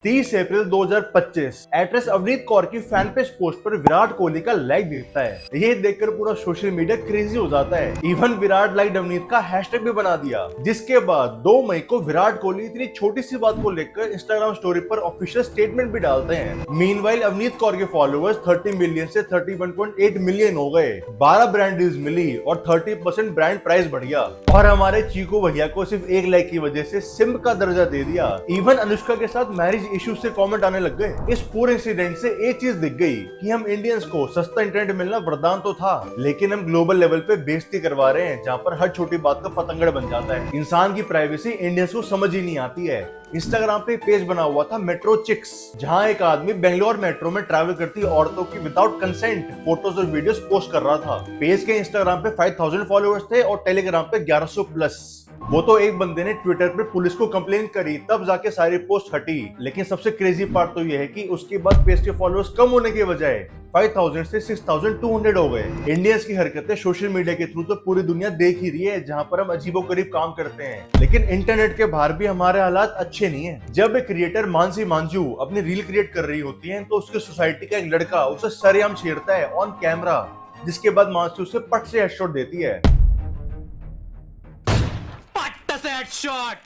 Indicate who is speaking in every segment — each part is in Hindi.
Speaker 1: 30 अप्रैल 2025 एक्ट्रेस अवनीत कौर की फैन पेज पोस्ट पर विराट कोहली का लाइक दिखता है। ये देखकर पूरा सोशल मीडिया क्रेजी हो जाता है। इवन विराट लाइक अवनीत का हैशटैग भी बना दिया, जिसके बाद 2 मई को विराट कोहली इतनी छोटी सी बात को लेकर इंस्टाग्राम स्टोरी पर ऑफिशियल स्टेटमेंट भी डालते हैं। मीनवाइल अवनीत कौर के फॉलोअर्स 30 मिलियन से 31.8 मिलियन हो गए, 12 ब्रांड डील्स मिली और 30% ब्रांड प्राइस बढ़ गया। और हमारे चीकू भैया को सिर्फ 1 लाइक की वजह से सिम्ब का दर्जा दे दिया। इवन अनुष्का के साथ मैरिज इश्यू से कमेंट आने लग गए। इस पूरे इंसिडेंट से एक चीज दिख गई कि हम इंडियंस को सस्ता इंटरनेट मिलना वरदान तो था, लेकिन हम ग्लोबल लेवल पे बेइज्जती करवा रहे हैं, जहाँ पर हर छोटी बात का पतंगड़ बन जाता है। इंसान की प्राइवेसी इंडियंस को समझ ही नहीं आती है। इंस्टाग्राम पे पेज बना हुआ था मेट्रो चिक्स, जहां एक आदमी बेंगलोर मेट्रो में ट्रैवल करती औरतों की विदाउट कंसेंट फोटोज और वीडियोस पोस्ट कर रहा था। पेज के इंस्टाग्राम पे 5000 फॉलोअर्स थे और टेलीग्राम पे 1100 प्लस। वो तो एक बंदे ने ट्विटर पे पुलिस को कंप्लेन करी, तब जाके सारी पोस्ट हटी। लेकिन सबसे क्रेजी पार्ट तो ये है कि उसके बाद पेज के फॉलोअर्स कम होने के बजाय 5000 से 6200 हो गए। इंडियंस की हरकतें सोशल मीडिया के थ्रू तो पूरी दुनिया देख ही रही है, जहां पर हम अजीबोगरीब काम करते हैं। लेकिन इंटरनेट के बाहर भी हमारे हालात अच्छे नहीं है। जब एक क्रिएटर मानसी मांझू अपनी रील क्रिएट कर रही होती है, तो उसके सोसाइटी का एक लड़का उसे सरेआम छेड़ता है ऑन कैमरा, जिसके बाद मानसी उसे पट से हेडशॉट देती है।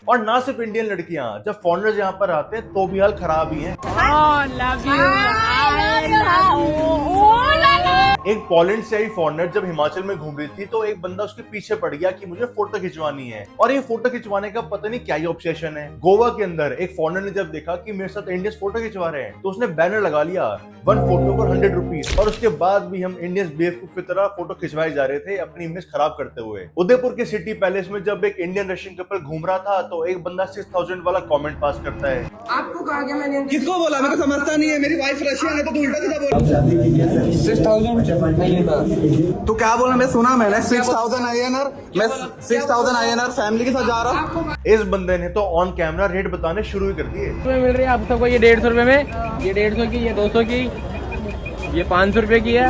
Speaker 1: और ना सिर्फ इंडियन लड़कियां, जब फॉरेनर्स यहाँ पर आते हैं तो भी हाल खराब ही है। एक पोलैंड से आई फॉरेनर जब हिमाचल में घूम रही थी, तो एक बंदा उसके पीछे पड़ गया कि मुझे फोटो खिंचवानी है। और ये फोटो खिंचवाने का पता नहीं क्या ही ऑब्सेशन है। गोवा के अंदर एक फॉरेनर ने जब देखा कि मेरे साथ इंडियंस फोटो खिंचवा रहे हैं, तो उसने बैनर लगा लिया 1 फोटो फॉर 100 रुपीज। और उसके बाद भी हम इंडियंस बेवकूफ की तरह फोटो खिंचवाए जा रहे थे, अपनी इमेज खराब करते हुए। उदयपुर के सिटी पैलेस में जब एक इंडियन रशियन कपल घूम रहा था, तो एक बंदा 6000 वाला कमेंट पास करता है।
Speaker 2: आपको कहा गया मैंने,
Speaker 3: किसको बोला? मैं तो समझता नहीं है। मेरी वाइफ रशियन है तो तू उल्टा सीधा बोल। 6000 तो क्या बोला? मैं सुना मैंने 6000 INR। मैं 6000 INR फैमिली के साथ जा रहा हूँ।
Speaker 1: इस बंदे ने तो ऑन कैमरा रेट बताने शुरू ही कर दिए।
Speaker 4: मिल रही है आप सबको ये 150 रुपए में, ये 150 की, ये 200 की, ये 500 रुपए की है,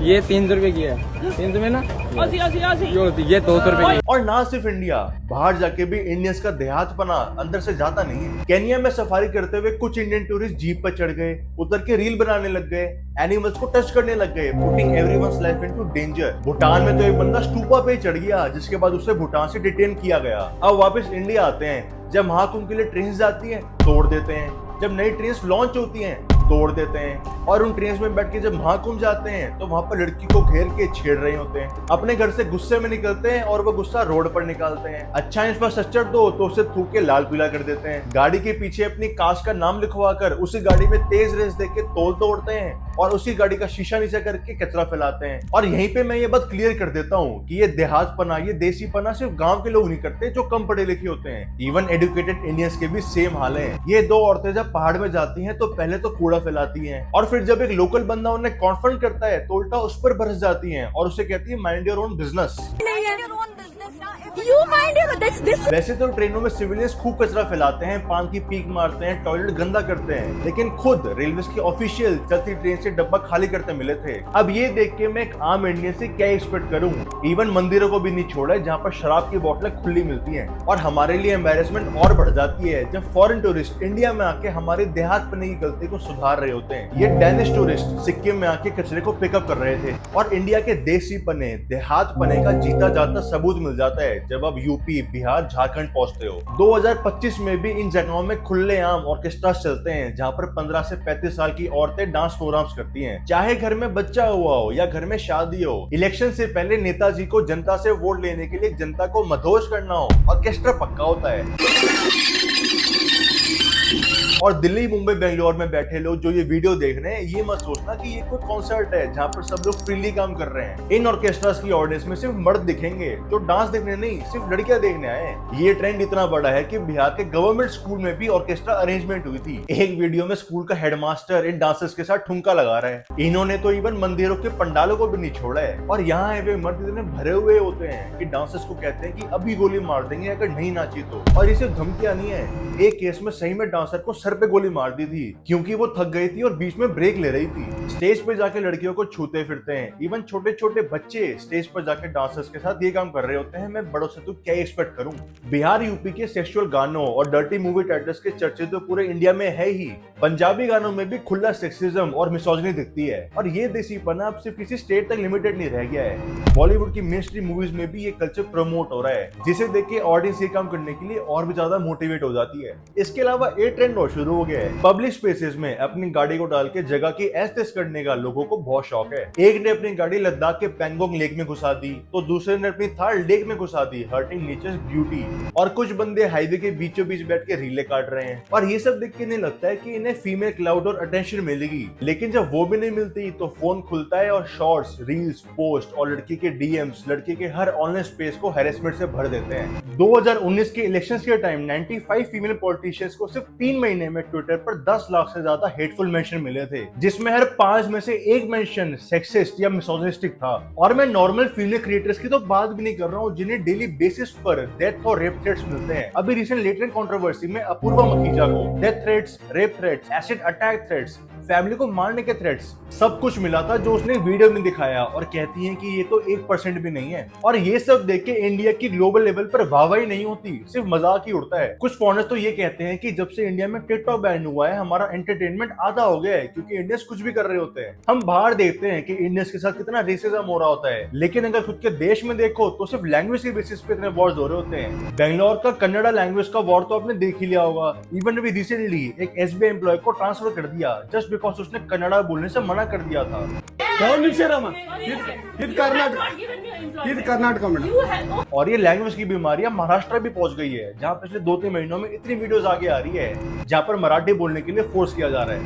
Speaker 4: ये 300 रुपए की है, 300 में ना, ये 200 रुपए की।
Speaker 1: और ना सिर्फ इंडिया, बाहर जाके भी इंडियंस का देहातपना अंदर से जाता नहीं है। केन्या में सफारी करते हुए कुछ इंडियन टूरिस्ट जीप पर चढ़ गए, उतर के रील बनाने लग गए, एनिमल्स को टच करने लग गए, putting everyone's life into danger. Bhutan में तो एक बंदा स्टूपा पे चढ़ गया, जिसके बाद उसे भूटान से डिटेन किया गया। अब वापस इंडिया आते हैं, जब महाकुंभ के लिए ट्रेन जाती है तोड़ देते हैं, जब नई ट्रेन लॉन्च होती हैं तोड़ देते हैं, और उन ट्रेन में बैठ के जब महाकुंभ जाते हैं तो वहां पर लड़की को घेर के छेड़ रहे होते हैं। अपने घर से गुस्से में निकलते हैं और वो गुस्सा रोड पर निकालते हैं। अच्छा इंफ्रास्ट्रक्चर दो तो उसे थूक के लाल पीला कर देते हैं। गाड़ी के पीछे अपनी कास्ट का नाम लिखवा कर उसी गाड़ी में तेज रेस देके तोल तोड़ते हैं और उसी गाड़ी का शीशा नीचे करके कचरा फैलाते हैं। और यहीं पे मैं ये बात क्लियर कर देता हूँ कि ये देहातपना, ये देसीपना सिर्फ गांव के लोग नहीं करते जो कम पढ़े लिखे होते हैं। इवन एजुकेटेड इंडियंस के भी सेम हाल है। ये 2 औरतें जब पहाड़ में जाती हैं तो पहले तो कूड़ा फैलाती हैं, और फिर जब एक लोकल बंदा उन्हें कॉन्फ्रंट करता है तो उल्टा उस पर बरस जाती हैं और उसे कहती है माइंड योर ओन बिजनेस। वैसे तो ट्रेनों में सिविलियंस खूब कचरा फैलाते हैं, पान की पीक मारते हैं, टॉयलेट गंदा करते हैं, लेकिन खुद रेलवे की ऑफिशियल चलती ट्रेन से डब्बा खाली करते मिले थे। अब ये देख के मैं एक आम इंडियन से क्या एक्सपेक्ट करूं? इवन मंदिरों को भी नहीं छोड़ा है, जहाँ पर शराब की बोतलें खुली मिलती हैं। और हमारे लिए एम्बैरेसमेंट और बढ़ जाती है जब फॉरेन टूरिस्ट इंडिया में आके हमारे देहातपने की गलती को सुधार रहे होते हैं। ये डेनिश टूरिस्ट सिक्किम में आके कचरे को पिकअप कर रहे थे, और इंडिया के देसीपने, देहातपने का जीता जाता सबूत मिल जाता है जब आप यूपी, बिहार, झारखंड पहुंचते हो। 2025 में भी इन जगहों में खुलेआम ऑर्केस्ट्रा चलते हैं, जहां पर 15 से 35 साल की औरतें डांस प्रोग्राम्स करती हैं। चाहे घर में बच्चा हुआ हो या घर में शादी हो, इलेक्शन से पहले नेताजी को जनता से वोट लेने के लिए जनता को मदहोश करना हो, ऑर्केस्ट्रा पक्का होता है। और दिल्ली, मुंबई, बेंगलोर में बैठे लोग जो ये वीडियो देख रहे हैं, ये मत सोचना कि ये कोई कॉन्सर्ट है जहाँ पर सब लोग फ्रीली काम कर रहे हैं। इन ऑर्केस्ट्रास की ऑडियंस में सिर्फ मर्द दिखेंगे जो डांस देखने नहीं, सिर्फ लड़कियां देखने आए हैं। ये ट्रेंड इतना बड़ा है कि बिहार के गवर्नमेंट स्कूल में भी ऑर्केस्ट्रा अरेंजमेंट हुई थी। एक वीडियो में स्कूल का हेडमास्टर इन डांसर्स के साथ ठुमका लगा रहा है। इन्होंने तो इवन मंदिरों के पंडालों को भी नहीं छोड़ा है। और यहाँ है वे मर्द इतने भरे हुए होते हैं कि डांसर्स को कहते हैं कि अभी गोली मार देंगे अगर नहीं नाची तो। और ये सिर्फ धमकियां नहीं है, एक केस में सही में डांसर को सर पे गोली मार दी थी क्योंकि वो थक गई थी और बीच में ब्रेक ले रही थी। स्टेज पे जाके लड़कियों को छूते फिरते हैं, इवन छोटे छोटे बच्चे स्टेज पर जाके डांसर्स के साथ ये काम कर रहे होते हैं। मैं बड़ों से तो क्या एक्सपेक्ट करूं। बिहार यूपी के सेक्सुअल गानों और डर्टी मूवी टाइटल्स के चर्चे तो पूरे इंडिया में है ही। पंजाबी गानों में भी खुला सेक्सिज्म और मिसोजिनी दिखती है और ये देसीपना अब सिर्फ किसी स्टेट तक लिमिटेड नहीं रह गया है। बॉलीवुड की मेन स्ट्रीम मूवीज में भी ये कल्चर प्रमोट हो रहा है, जिसे देख के ऑडियंस ये काम करने के लिए और भी ज्यादा मोटिवेट हो जाती है। इसके अलावा एक ट्रेंड और शुरू हो गया है, पब्लिक स्पेसेस में अपनी गाड़ी को डाल के जगह की ऐश तैश करने का लोगों को बहुत शौक है। एक ने अपनी गाड़ी लद्दाख के पैंगोंग लेक में घुसा दी तो दूसरे ने अपनी थार लेक में घुसा दी, हर्टिंग नेचर्स ब्यूटी। और कुछ बंदे हाईवे के बीचों बीच बैठ के रीले काट रहे हैं और ये सब देख के नहीं लगता है कि इन्हें फीमेल क्लाउड और अटेंशन मिलेगी। लेकिन जब वो भी नहीं मिलती तो फोन खुलता है और शॉर्ट्स, रील्स, पोस्ट और लड़की के डीएम्स लड़के के हर ऑनलाइन स्पेस को हैरेसमेंट से भर देते हैं। 2019 के इलेक्शंस के टाइम 95 फीमेल पॉलिटिशियंस को सिर्फ 3 महीने में ट्विटर पर 10 लाख से ज्यादा हेटफुल मेंशन मिले थे, जिसमें हर 5 में से एक मेंशन सेक्सिस्ट या मिसोजिनिस्टिक था। और मैं नॉर्मल फीमेल क्रिएटर्स की तो बात भी नहीं कर रहा हूँ जिन्हें डेली बेसिस पर डेथ और रेप थ्रेट्स मिलते हैं। अभी रिसेंट लेटेस्ट कंट्रोवर्सी में अपूर्वा मखीजा को death threats, rape threats, acid attack threats, family को मारने के थ्रेट्स, सब कुछ मिला था जो उसने वीडियो में दिखाया। और कहती हैं कि ये तो 1% भी नहीं है। और ये सब देख के इंडिया की ग्लोबल लेवल पर वाहवाही नहीं होती, सिर्फ मजाक ही उड़ता है। कुछ फॉरेनर्स तो ये कहते हैं कि जब से इंडिया में टिकटॉक बैन हुआ है हमारा एंटरटेनमेंट आधा हो गया है, क्योंकि इंडियंस कुछ भी कर रहे होते हैं। हम बाहर देखते हैं कि इंडियंस के साथ कितना रेसिज्म हो रहा होता है, लेकिन अगर खुद के देश में देखो तो सिर्फ लैंग्वेज के बेसिस पे इतने वॉर्स हो रहे होते हैं। बेंगलोर का कन्नड़ा लैंग्वेज का वॉर तो आपने देख ही लिया होगा। इवन अभी रिसेंटली एक एसबीआई एम्प्लॉय को ट्रांसफर कर दिया जस्ट बिकॉज उसने कन्नड़ा बोलने से मना कर दिया था। और ये लैंग्वेज की बीमारियां महाराष्ट्र भी पहुंच गई है, जहां पिछले 2-3 महीनों में इतनी वीडियोस आगे आ रही है जहां पर मराठी बोलने के लिए फोर्स किया जा रहा है।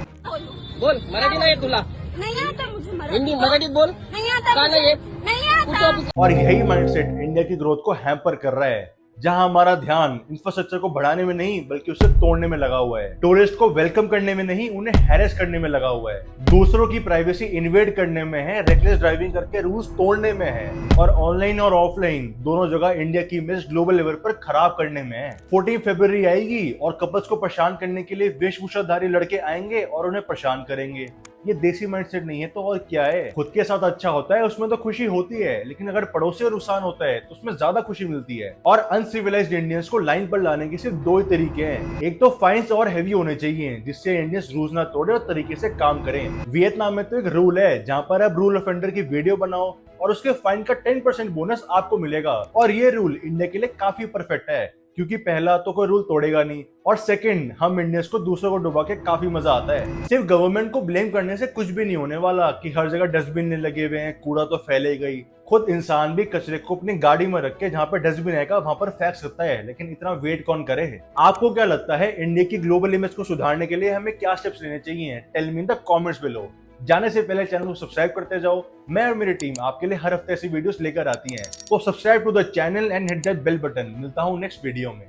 Speaker 2: बोल मराठी नाही येत तुला?
Speaker 5: नहीं आता मुझे मराठी।
Speaker 2: हिंदी मराठीत बोल.
Speaker 5: नहीं आता
Speaker 2: का
Speaker 5: मुझे।
Speaker 2: नाही येत?
Speaker 5: नहीं आता।
Speaker 1: और यही माइंडसेट इंडिया की ग्रोथ को हैम्पर कर रहा है, जहां हमारा ध्यान इंफ्रास्ट्रक्चर को बढ़ाने में नहीं बल्कि उसे तोड़ने में लगा हुआ है। टूरिस्ट को वेलकम करने में नहीं, उन्हें हैरेस करने में लगा हुआ है। दूसरों की प्राइवेसी इन्वेड करने में है, रेकलेस ड्राइविंग करके रूल्स तोड़ने में है। और ऑनलाइन और ऑफलाइन दोनों जगह इंडिया की इमेज ग्लोबल लेवल पर खराब करने में है। 14 फरवरी आएगी और कपल्स को परेशान करने के लिए वेशभूषाधारी लड़के आएंगे और उन्हें परेशान करेंगे। ये देसी माइंडसेट नहीं है तो और क्या है। खुद के साथ अच्छा होता है उसमें तो खुशी होती है, लेकिन अगर पड़ोसी और नुकसान होता है तो उसमें ज्यादा खुशी मिलती है। और अनसिविलाइज्ड इंडियंस को लाइन पर लाने के सिर्फ 2 ही तरीके हैं। एक तो फाइन्स और हैवी होने चाहिए जिससे इंडियंस रूल्स ना तोड़े और तरीके से काम करें। वियतनाम में तो एक रूल है जहां पर आप रूल ऑफेंडर की वीडियो बनाओ और उसके फाइन का 10% बोनस आपको मिलेगा। और ये रूल इंडिया के लिए काफी परफेक्ट है, क्योंकि पहला तो कोई रूल तोड़ेगा नहीं और सेकंड हम इंडियंस को दूसरों को डुबा के काफी मजा आता है। सिर्फ गवर्नमेंट को ब्लेम करने से कुछ भी नहीं होने वाला कि हर जगह डस्टबिन नहीं लगे हुए हैं, कूड़ा तो फैलेगा ही। खुद इंसान भी कचरे को अपनी गाड़ी में रख के जहाँ पर डस्टबिन आएगा वहां पर फेंक सकता है, लेकिन इतना वेट कौन करे। आपको क्या लगता है इंडिया की ग्लोबल इमेज को सुधारने के लिए हमें क्या स्टेप्स लेने चाहिए? Tell me in the comments below. जाने से पहले चैनल को सब्सक्राइब करते जाओ। मैं और मेरी टीम आपके लिए हर हफ्ते ऐसी वीडियोस लेकर आती हैं, तो subscribe to the channel and hit that bell button. मिलता हूँ नेक्स्ट वीडियो में।